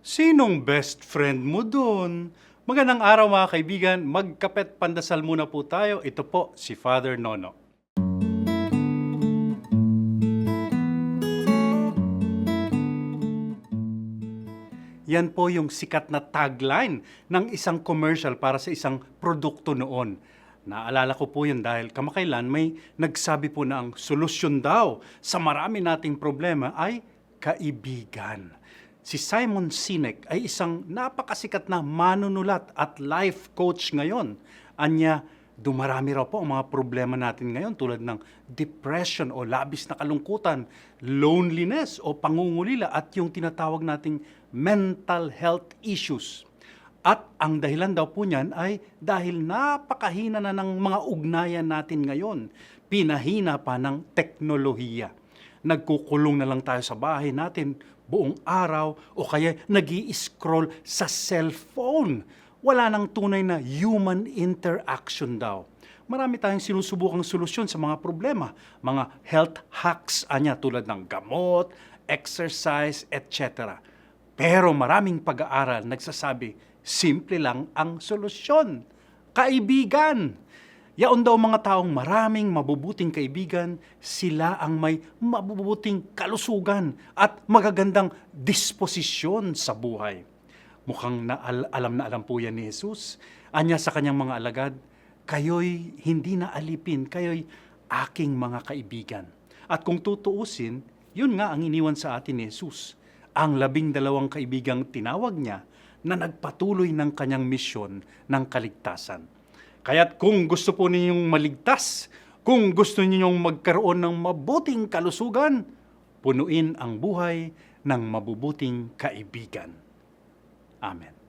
Sinong best friend mo dun? Magandang araw mga kaibigan, magkapet pandasal muna po tayo. Ito po si Father Nono. Yan po yung sikat na tagline ng isang commercial para sa isang produkto noon. Naalala ko po yun dahil kamakailan may nagsabi po na ang solusyon daw sa marami nating problema ay kaibigan. Si Simon Sinek ay isang napakasikat na manunulat at life coach ngayon. Anya, dumarami raw po ang mga problema natin ngayon tulad ng depression o labis na kalungkutan, loneliness o pangungulila at yung tinatawag nating mental health issues. At ang dahilan daw po niyan ay dahil napakahina na ng mga ugnayan natin ngayon. Pinahina pa ng teknolohiya. Nagkukulong na lang tayo sa bahay natin buong araw o kaya nag-i-scroll sa cellphone. Wala nang tunay na human interaction daw. Marami tayong sinusubukang solusyon sa mga problema, mga health hacks tulad ng gamot, exercise, etc. Pero maraming pag-aaral nagsasabi, simple lang ang solusyon. Kaibigan! Yaon daw mga taong maraming mabubuting kaibigan, sila ang may mabubuting kalusugan at magagandang disposisyon sa buhay. Mukhang alam na alam po yan ni Jesus. Anya sa kanyang mga alagad, kayo'y hindi na alipin, kayo'y aking mga kaibigan. At kung tutuusin, yun nga ang iniwan sa atin ni Jesus. Ang 12 kaibigang tinawag niya na nagpatuloy ng kanyang misyon ng kaligtasan. Kaya't kung gusto po ninyong maligtas, kung gusto ninyong magkaroon ng mabuting kalusugan, punuin ang buhay ng mabubuting kaibigan. Amen.